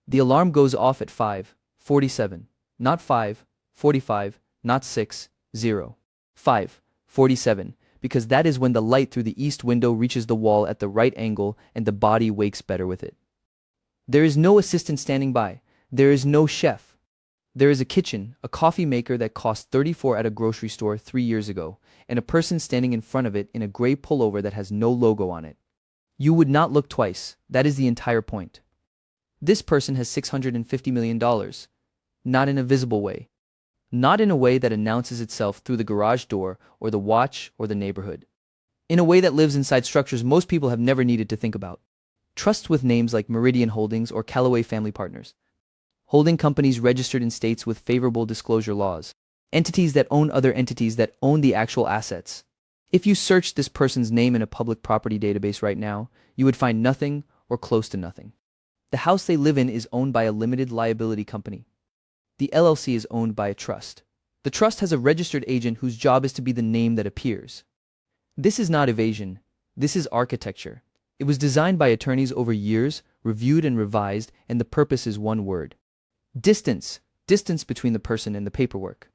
The alarm goes off at 5:47, not 5:45, not 6:0. 5:47, because that is when the light through the east window reaches the wall at the right angle and the body wakes better with it. There is no assistant standing by. There is no chef. There is a kitchen, a coffee maker that cost $34 at a grocery store 3 years ago, and a person standing in front of it in a gray pullover that has no logo on it. You would not look twice. That is the entire point. This person has $650 million. Not in a visible way. Not in a way that announces itself through the garage door or the watch or the neighborhood. In a way that lives inside structures most people have never needed to think about. Trusts with names like Meridian Holdings or Callaway Family Partners. Holding companies registered in states with favorable disclosure laws. Entities that own other entities that own the actual assets. If you search this person's name in a public property database right now, you would find nothing or close to nothing. The house they live in is owned by a limited liability company. The LLC is owned by a trust. The trust has a registered agent whose job is to be the name that appears. This is not evasion. This is architecture. It was designed by attorneys over years, reviewed and revised, and the purpose is one word. Distance. Distance between the person and the paperwork.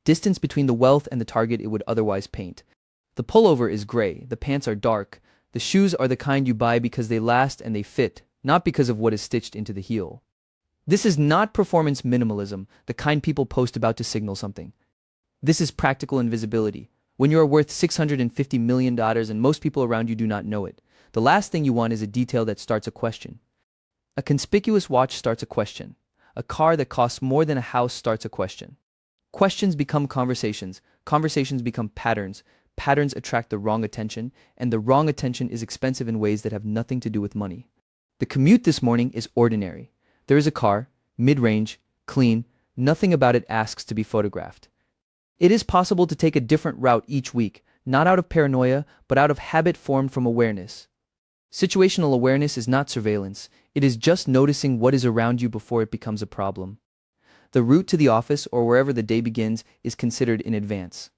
Distance between the wealth and the target it would otherwise paint. The pullover is gray, the pants are dark, the shoes are the kind you buy because they last and they fit, not because of what is stitched into the heel. This is not performance minimalism, the kind people post about to signal something. This is practical invisibility. When you are worth $650 million and most people around you do not know it, the last thing you want is a detail that starts a question. A conspicuous watch starts a question. A car that costs more than a house starts a question. Questions become conversations. Conversations become patterns. Patterns attract the wrong attention, and the wrong attention is expensive in ways that have nothing to do with money. The commute this morning is ordinary. There is a car, mid-range, clean, nothing about it asks to be photographed. It is possible to take a different route each week, not out of paranoia, but out of habit formed from awareness. Situational awareness is not surveillance. It is just noticing what is around you before it becomes a problem. The route to the office or wherever the day begins is considered in advance.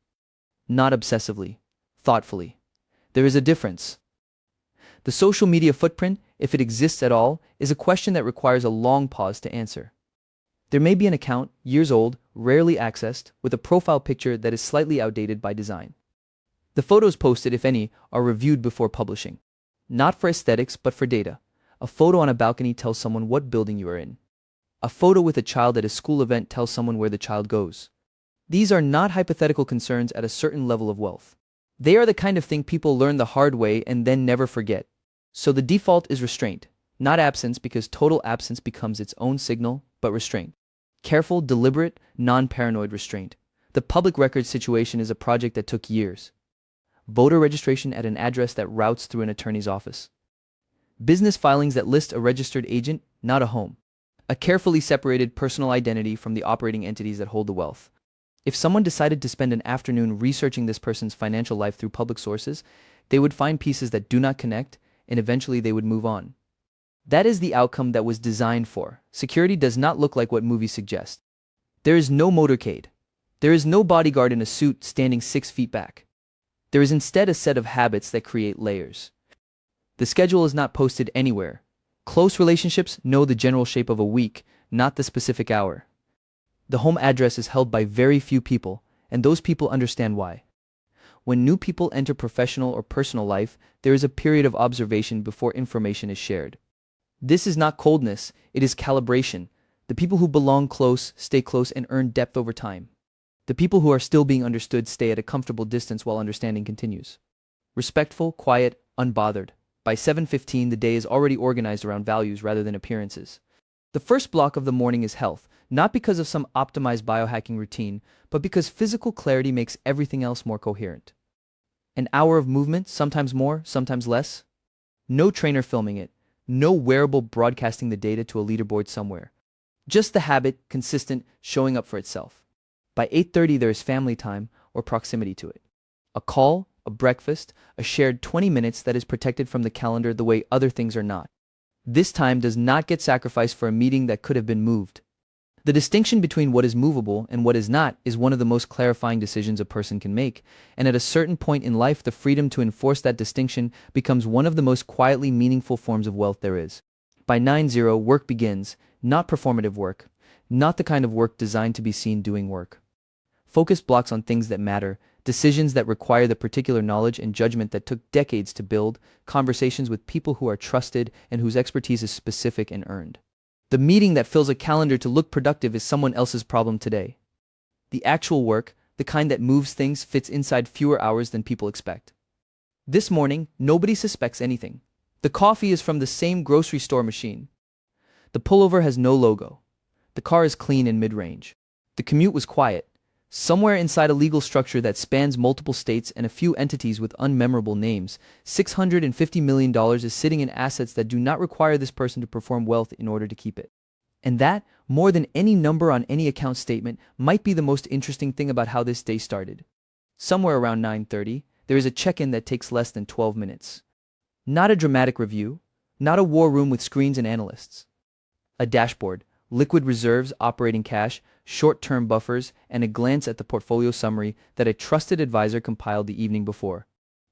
Not obsessively, thoughtfully. There is a difference. The social media footprint, if it exists at all, is a question that requires a long pause to answer. There may be an account, years old, rarely accessed, with a profile picture that is slightly outdated by design. The photos posted, if any, are reviewed before publishing. Not for aesthetics, but for data. A photo on a balcony tells someone what building you are in. A photo with a child at a school event tells someone where the child goes. These are not hypothetical concerns at a certain level of wealth. They are the kind of thing people learn the hard way and then never forget. So the default is restraint, not absence, because total absence becomes its own signal, but restraint. Careful, deliberate, non-paranoid restraint. The public records situation is a project that took years. Voter registration at an address that routes through an attorney's office. Business filings that list a registered agent, not a home. A carefully separated personal identity from the operating entities that hold the wealth. If someone decided to spend an afternoon researching this person's financial life through public sources, they would find pieces that do not connect, and eventually they would move on. That is the outcome that was designed for. Security does not look like what movies suggest. There is no motorcade. There is no bodyguard in a suit standing 6 feet back. There is instead a set of habits that create layers. The schedule is not posted anywhere. Close relationships know the general shape of a week, not the specific hour. The home address is held by very few people, and those people understand why. When new people enter professional or personal life, there is a period of observation before information is shared. This is not coldness, it is calibration. The people who belong close stay close and earn depth over time. The people who are still being understood stay at a comfortable distance while understanding continues. Respectful, quiet, unbothered. By 7:15, the day is already organized around values rather than appearances. The first block of the morning is health, not because of some optimized biohacking routine, but because physical clarity makes everything else more coherent. An hour of movement, sometimes more, sometimes less. No trainer filming it. No wearable broadcasting the data to a leaderboard somewhere. Just the habit, consistent, showing up for itself. By 8:30 there is family time or proximity to it. A call, a breakfast, a shared 20 minutes that is protected from the calendar the way other things are not. This time does not get sacrificed for a meeting that could have been moved. The distinction between what is movable and what is not is one of the most clarifying decisions a person can make, and at a certain point in life the freedom to enforce that distinction becomes one of the most quietly meaningful forms of wealth there is. By 9:00 work begins, not performative work, not the kind of work designed to be seen doing work. Focus blocks on things that matter, decisions that require the particular knowledge and judgment that took decades to build, conversations with people who are trusted and whose expertise is specific and earned. The meeting that fills a calendar to look productive is someone else's problem today. The actual work, the kind that moves things, fits inside fewer hours than people expect. This morning, nobody suspects anything. The coffee is from the same grocery store machine. The pullover has no logo. The car is clean and mid-range. The commute was quiet. Somewhere inside a legal structure that spans multiple states and a few entities with unmemorable names, $650 million is sitting in assets that do not require this person to perform wealth in order to keep it. And that, more than any number on any account statement, might be the most interesting thing about how this day started. Somewhere around 9:30, there is a check-in that takes less than 12 minutes. Not a dramatic review, not a war room with screens and analysts. A dashboard, liquid reserves, operating cash, short-term buffers, and a glance at the portfolio summary that a trusted advisor compiled the evening before.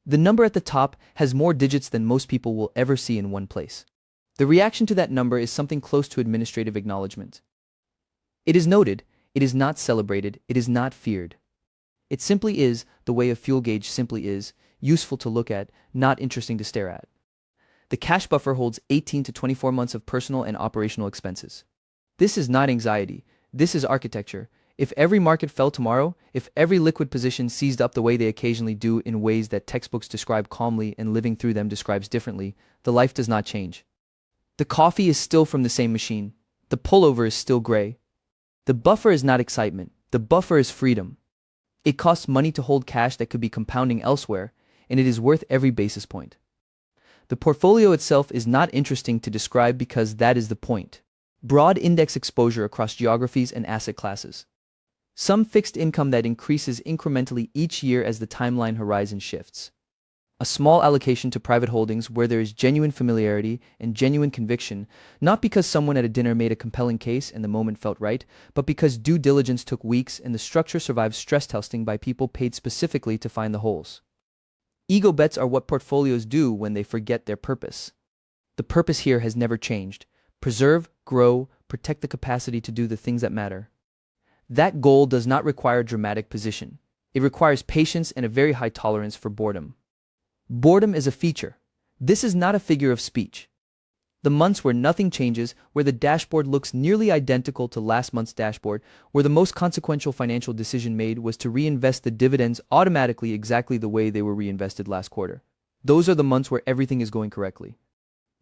The number at the top has more digits than most people will ever see in one place. The reaction to that number is something close to administrative acknowledgement. It is noted, it is not celebrated, it is not feared. It simply is, the way a fuel gauge simply is, useful to look at, not interesting to stare at. The cash buffer holds 18 to 24 months of personal and operational expenses. This is not anxiety, this is architecture. If every market fell tomorrow, if every liquid position seized up the way they occasionally do in ways that textbooks describe calmly and living through them describes differently, the life does not change. The coffee is still from the same machine. The pullover is still gray. The buffer is not excitement. The buffer is freedom. It costs money to hold cash that could be compounding elsewhere, and it is worth every basis point. The portfolio itself is not interesting to describe because that is the point. Broad index exposure across geographies and asset classes. Some fixed income that increases incrementally each year as the timeline horizon shifts. A small allocation to private holdings where there is genuine familiarity and genuine conviction, not because someone at a dinner made a compelling case and the moment felt right, but because due diligence took weeks and the structure survived stress testing by people paid specifically to find the holes. Ego bets are what portfolios do when they forget their purpose. The purpose here has never changed. Preserve, grow, protect the capacity to do the things that matter. That goal does not require dramatic position. It requires patience and a very high tolerance for boredom. Boredom is a feature. This is not a figure of speech. The months where nothing changes, where the dashboard looks nearly identical to last month's dashboard, where the most consequential financial decision made was to reinvest the dividends automatically exactly the way they were reinvested last quarter. Those are the months where everything is going correctly.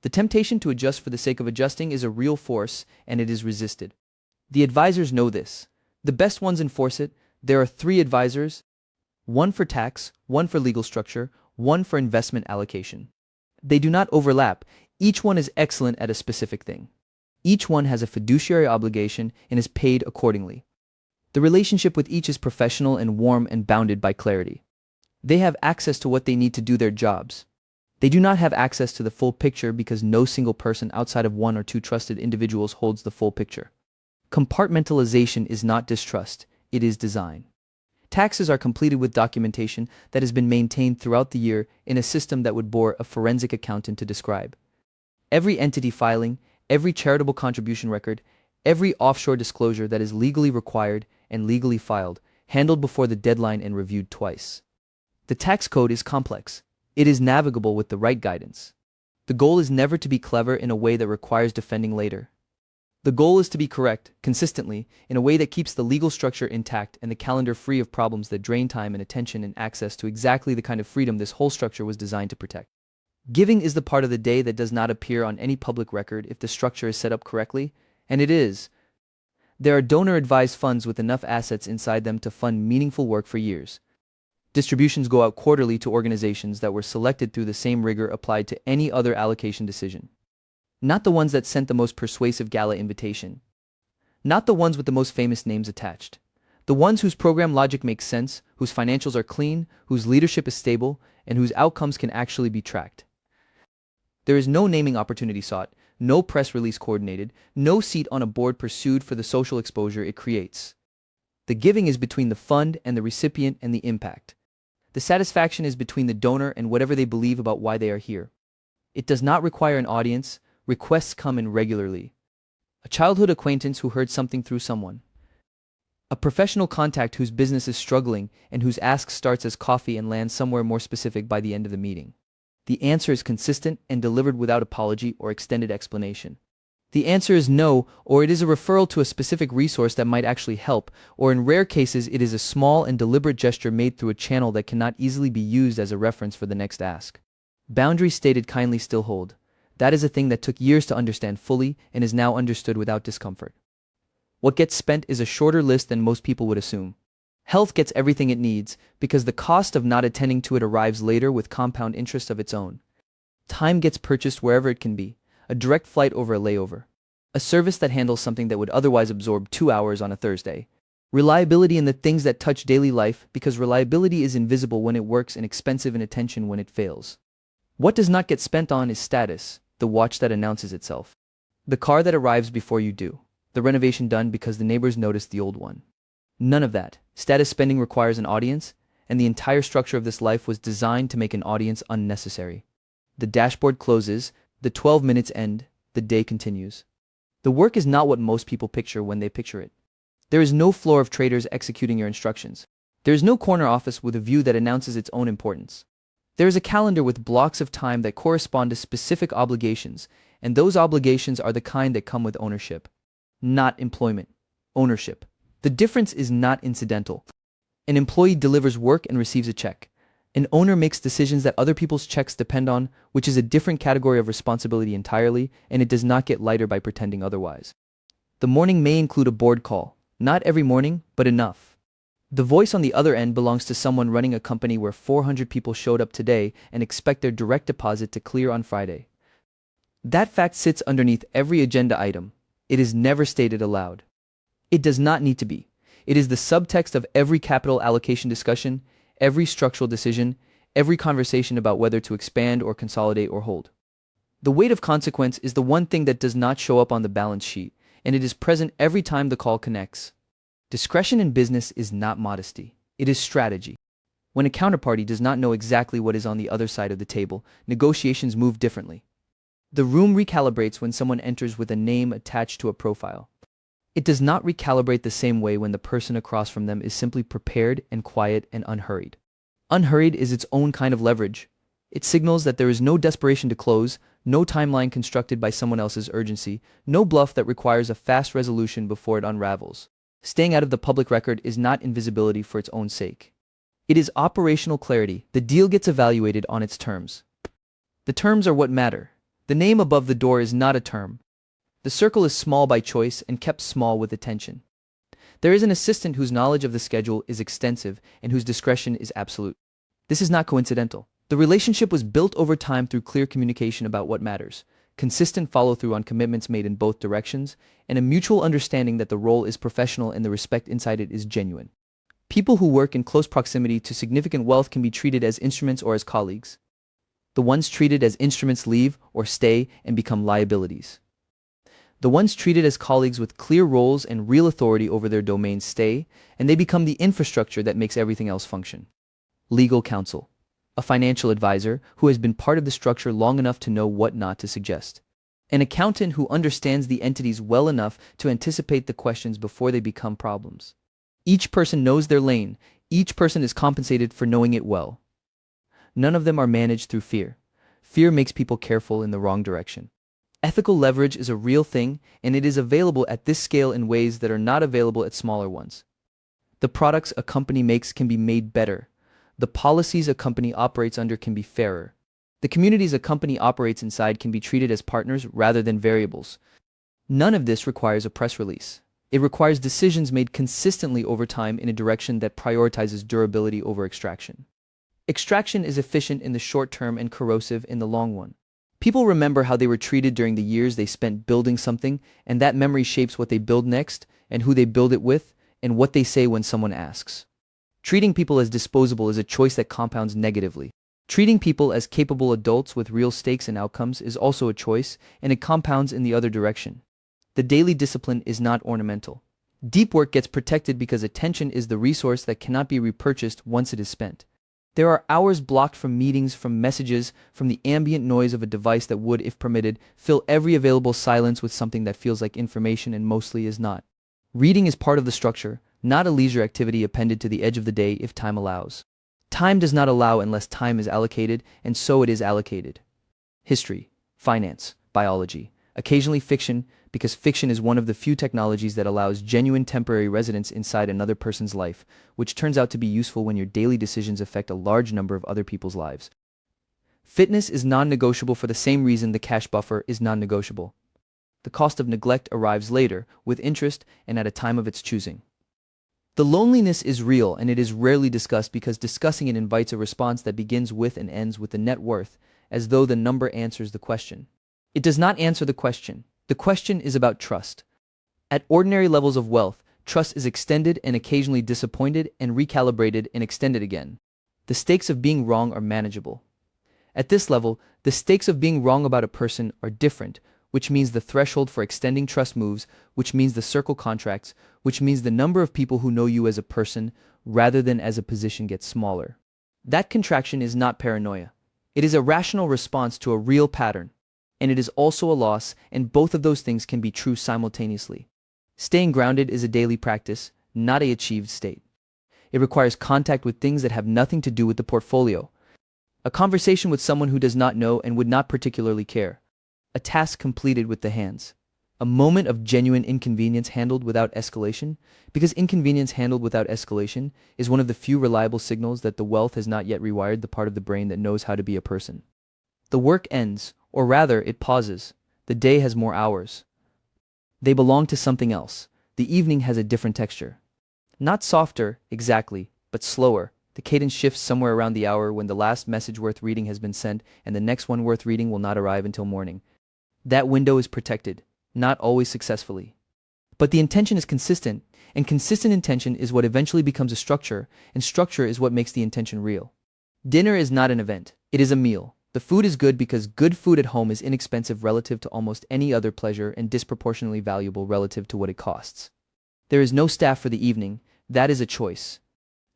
The temptation to adjust for the sake of adjusting is a real force, and it is resisted. The advisors know this. The best ones enforce it. There are 3 advisors, one for tax, one for legal structure, one for investment allocation. They do not overlap. Each one is excellent at a specific thing. Each one has a fiduciary obligation and is paid accordingly. The relationship with each is professional and warm and bounded by clarity. They have access to what they need to do their jobs. They do not have access to the full picture because no single person outside of 1 or 2 trusted individuals holds the full picture. Compartmentalization is not distrust, it is design. Taxes are completed with documentation that has been maintained throughout the year in a system that would bore a forensic accountant to describe. Every entity filing, every charitable contribution record, every offshore disclosure that is legally required and legally filed, handled before the deadline and reviewed twice. The tax code is complex. It is navigable with the right guidance. The goal is never to be clever in a way that requires defending later. The goal is to be correct, consistently, in a way that keeps the legal structure intact and the calendar free of problems that drain time and attention and access to exactly the kind of freedom this whole structure was designed to protect. Giving is the part of the day that does not appear on any public record if the structure is set up correctly, and it is. There are donor-advised funds with enough assets inside them to fund meaningful work for years. Distributions go out quarterly to organizations that were selected through the same rigor applied to any other allocation decision. Not the ones that sent the most persuasive gala invitation. Not the ones with the most famous names attached. The ones whose program logic makes sense, whose financials are clean, whose leadership is stable, and whose outcomes can actually be tracked. There is no naming opportunity sought, no press release coordinated, no seat on a board pursued for the social exposure it creates. The giving is between the fund and the recipient and the impact. The satisfaction is between the donor and whatever they believe about why they are here. It does not require an audience. Requests come in regularly. A childhood acquaintance who heard something through someone. A professional contact whose business is struggling and whose ask starts as coffee and lands somewhere more specific by the end of the meeting. The answer is consistent and delivered without apology or extended explanation. The answer is no, or it is a referral to a specific resource that might actually help, or in rare cases it is a small and deliberate gesture made through a channel that cannot easily be used as a reference for the next ask. Boundaries stated kindly still hold. That is a thing that took years to understand fully and is now understood without discomfort. What gets spent is a shorter list than most people would assume. Health gets everything it needs because the cost of not attending to it arrives later with compound interest of its own. Time gets purchased wherever it can be, a direct flight over a layover. A service that handles something that would otherwise absorb 2 hours on a Thursday. Reliability in the things that touch daily life because reliability is invisible when it works and expensive in attention when it fails. What does not get spent on is status, the watch that announces itself. The car that arrives before you do. The renovation done because the neighbors noticed the old one. None of that. Status spending requires an audience, and the entire structure of this life was designed to make an audience unnecessary. The dashboard closes, the 12 minutes end, the day continues. The work is not what most people picture when they picture it. There is no floor of traders executing your instructions. There is no corner office with a view that announces its own importance. There is a calendar with blocks of time that correspond to specific obligations, and those obligations are the kind that come with ownership. Not employment. Ownership. The difference is not incidental. An employee delivers work and receives a check. An owner makes decisions that other people's checks depend on, which is a different category of responsibility entirely, and it does not get lighter by pretending otherwise. The morning may include a board call. Not every morning, but enough. The voice on the other end belongs to someone running a company where 400 people showed up today and expect their direct deposit to clear on Friday. That fact sits underneath every agenda item. It is never stated aloud. It does not need to be. It is the subtext of every capital allocation discussion, every structural decision, every conversation about whether to expand or consolidate or hold. The weight of consequence is the one thing that does not show up on the balance sheet, and it is present every time the call connects. Discretion in business is not modesty. It is strategy. When a counterparty does not know exactly what is on the other side of the table, negotiations move differently. The room recalibrates when someone enters with a name attached to a profile. It does not recalibrate the same way when the person across from them is simply prepared and quiet and unhurried. Unhurried is its own kind of leverage. It signals that there is no desperation to close, no timeline constructed by someone else's urgency, no bluff that requires a fast resolution before it unravels. Staying out of the public record is not invisibility for its own sake. It is operational clarity. The deal gets evaluated on its terms. The terms are what matter. The name above the door is not a term. The circle is small by choice and kept small with attention. There is an assistant whose knowledge of the schedule is extensive and whose discretion is absolute. This is not coincidental. The relationship was built over time through clear communication about what matters, consistent follow-through on commitments made in both directions, and a mutual understanding that the role is professional and the respect inside it is genuine. People who work in close proximity to significant wealth can be treated as instruments or as colleagues. The ones treated as instruments leave or stay and become liabilities. The ones treated as colleagues with clear roles and real authority over their domains stay, and they become the infrastructure that makes everything else function. Legal counsel. A financial advisor who has been part of the structure long enough to know what not to suggest. An accountant who understands the entities well enough to anticipate the questions before they become problems. Each person knows their lane. Each person is compensated for knowing it well. None of them are managed through fear. Fear makes people careful in the wrong direction. Ethical leverage is a real thing, and it is available at this scale in ways that are not available at smaller ones. The products a company makes can be made better. The policies a company operates under can be fairer. The communities a company operates inside can be treated as partners rather than variables. None of this requires a press release. It requires decisions made consistently over time in a direction that prioritizes durability over extraction. Extraction is efficient in the short term and corrosive in the long one. People remember how they were treated during the years they spent building something, and that memory shapes what they build next, and who they build it with, and what they say when someone asks. Treating people as disposable is a choice that compounds negatively. Treating people as capable adults with real stakes and outcomes is also a choice, and it compounds in the other direction. The daily discipline is not ornamental. Deep work gets protected because attention is the resource that cannot be repurchased once it is spent. There are hours blocked from meetings, from messages, from the ambient noise of a device that would, if permitted, fill every available silence with something that feels like information and mostly is not. Reading is part of the structure, not a leisure activity appended to the edge of the day if time allows. Time does not allow unless time is allocated, and so it is allocated. History, finance, biology, occasionally fiction, because fiction is one of the few technologies that allows genuine temporary residence inside another person's life, which turns out to be useful when your daily decisions affect a large number of other people's lives. Fitness is non-negotiable for the same reason the cash buffer is non-negotiable. The cost of neglect arrives later, with interest, and at a time of its choosing. The loneliness is real, and it is rarely discussed because discussing it invites a response that begins with and ends with the net worth, as though the number answers the question. It does not answer the question. The question is about trust. At ordinary levels of wealth, trust is extended and occasionally disappointed and recalibrated and extended again. The stakes of being wrong are manageable. At this level, the stakes of being wrong about a person are different, which means the threshold for extending trust moves, which means the circle contracts, which means the number of people who know you as a person rather than as a position gets smaller. That contraction is not paranoia. It is a rational response to a real pattern. And it is also a loss, and both of those things can be true simultaneously. Staying grounded is a daily practice, not an achieved state. It requires contact with things that have nothing to do with the portfolio. A conversation with someone who does not know and would not particularly care. A task completed with the hands. A moment of genuine inconvenience handled without escalation, because inconvenience handled without escalation is one of the few reliable signals that the wealth has not yet rewired the part of the brain that knows how to be a person. The work ends, or rather, it pauses. The day has more hours. They belong to something else. The evening has a different texture. Not softer, exactly, but slower. The cadence shifts somewhere around the hour when the last message worth reading has been sent, and the next one worth reading will not arrive until morning. That window is protected, not always successfully. But the intention is consistent, and consistent intention is what eventually becomes a structure, and structure is what makes the intention real. Dinner is not an event, it is a meal. The food is good because good food at home is inexpensive relative to almost any other pleasure and disproportionately valuable relative to what it costs. There is no staff for the evening, that is a choice.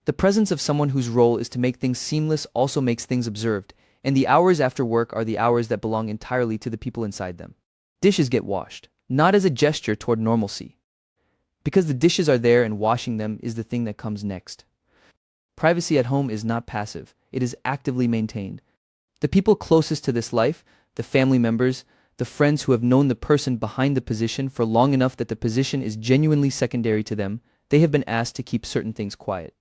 The presence of someone whose role is to make things seamless also makes things observed, and the hours after work are the hours that belong entirely to the people inside them. Dishes get washed, not as a gesture toward normalcy. Because the dishes are there and washing them is the thing that comes next. Privacy at home is not passive, it is actively maintained. The people closest to this life, the family members, the friends who have known the person behind the position for long enough that the position is genuinely secondary to them, they have been asked to keep certain things quiet.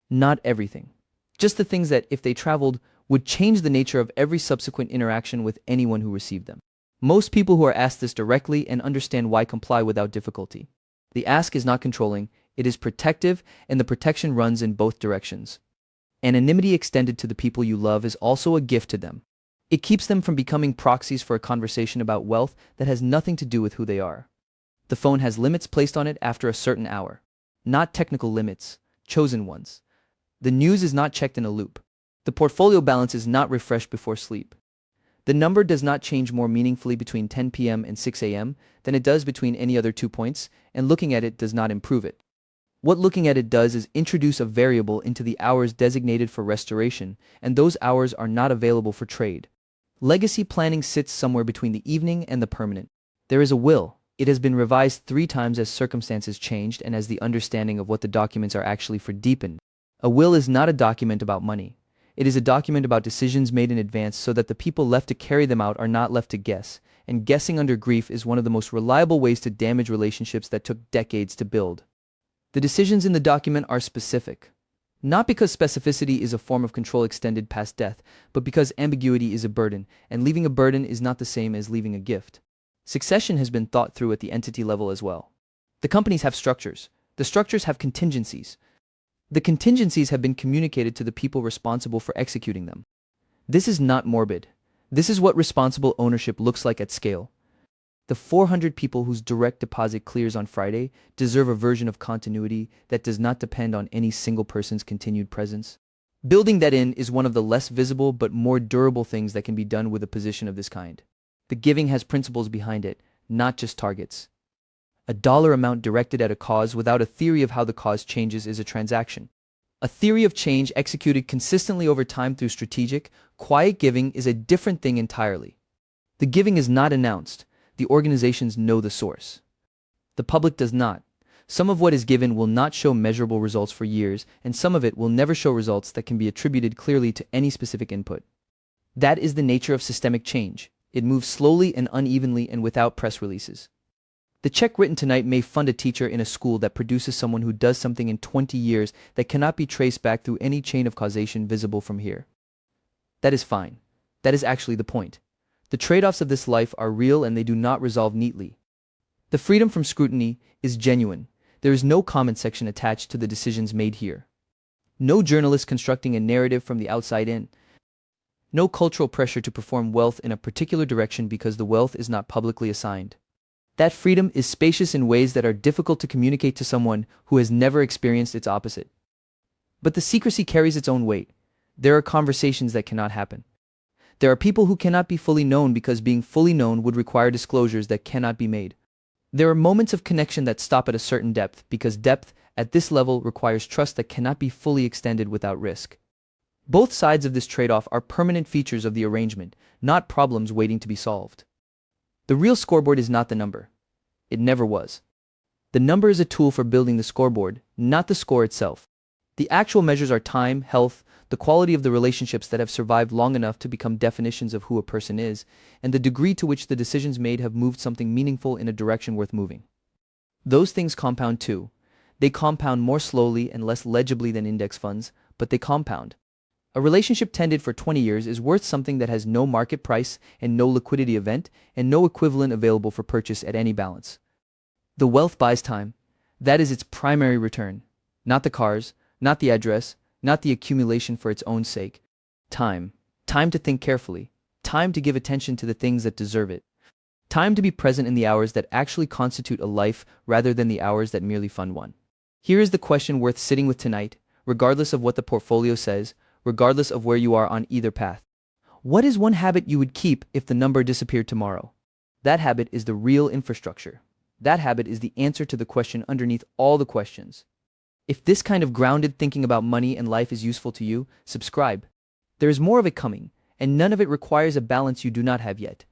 Not everything. Just the things that, if they traveled, would change the nature of every subsequent interaction with anyone who received them. Most people who are asked this directly and understand why comply without difficulty. The ask is not controlling, it is protective, and the protection runs in both directions. Anonymity extended to the people you love is also a gift to them. It keeps them from becoming proxies for a conversation about wealth that has nothing to do with who they are. The phone has limits placed on it after a certain hour. Not technical limits, chosen ones. The news is not checked in a loop. The portfolio balance is not refreshed before sleep. The number does not change more meaningfully between 10 p.m. and 6 a.m. than it does between any other 2 points, and looking at it does not improve it. What looking at it does is introduce a variable into the hours designated for restoration, and those hours are not available for trade. Legacy planning sits somewhere between the evening and the permanent. There is a will. It has been revised 3 times as circumstances changed and as the understanding of what the documents are actually for deepened. A will is not a document about money. It is a document about decisions made in advance so that the people left to carry them out are not left to guess, and guessing under grief is one of the most reliable ways to damage relationships that took decades to build. The decisions in the document are specific. Not because specificity is a form of control extended past death, but because ambiguity is a burden, and leaving a burden is not the same as leaving a gift. Succession has been thought through at the entity level as well. The companies have structures. The structures have contingencies. The contingencies have been communicated to the people responsible for executing them. This is not morbid. This is what responsible ownership looks like at scale. The 400 people whose direct deposit clears on Friday deserve a version of continuity that does not depend on any single person's continued presence. Building that in is one of the less visible but more durable things that can be done with a position of this kind. The giving has principles behind it, not just targets. A dollar amount directed at a cause without a theory of how the cause changes is a transaction. A theory of change executed consistently over time through strategic, quiet giving is a different thing entirely. The giving is not announced. The organizations know the source. The public does not. Some of what is given will not show measurable results for years, and some of it will never show results that can be attributed clearly to any specific input. That is the nature of systemic change. It moves slowly and unevenly and without press releases. The check written tonight may fund a teacher in a school that produces someone who does something in 20 years that cannot be traced back through any chain of causation visible from here. That is fine. That is actually the point. The trade-offs of this life are real and they do not resolve neatly. The freedom from scrutiny is genuine. There is no comment section attached to the decisions made here. No journalist constructing a narrative from the outside in. No cultural pressure to perform wealth in a particular direction because the wealth is not publicly assigned. That freedom is spacious in ways that are difficult to communicate to someone who has never experienced its opposite. But the secrecy carries its own weight. There are conversations that cannot happen. There are people who cannot be fully known because being fully known would require disclosures that cannot be made. There are moments of connection that stop at a certain depth because depth at this level requires trust that cannot be fully extended without risk. Both sides of this trade-off are permanent features of the arrangement, not problems waiting to be solved. The real scoreboard is not the number. It never was. The number is a tool for building the scoreboard, not the score itself. The actual measures are time, health, the quality of the relationships that have survived long enough to become definitions of who a person is, and the degree to which the decisions made have moved something meaningful in a direction worth moving. Those things compound too. They compound more slowly and less legibly than index funds, but they compound. A relationship tended for 20 years is worth something that has no market price and no liquidity event and no equivalent available for purchase at any balance. The wealth buys time. That is its primary return. Not the cars, not the address, not the accumulation for its own sake. Time. Time to think carefully. Time to give attention to the things that deserve it. Time to be present in the hours that actually constitute a life rather than the hours that merely fund one. Here is the question worth sitting with tonight, regardless of what the portfolio says, regardless of where you are on either path. What is one habit you would keep if the number disappeared tomorrow? That habit is the real infrastructure. That habit is the answer to the question underneath all the questions. If this kind of grounded thinking about money and life is useful to you, subscribe. There is more of it coming, and none of it requires a balance you do not have yet.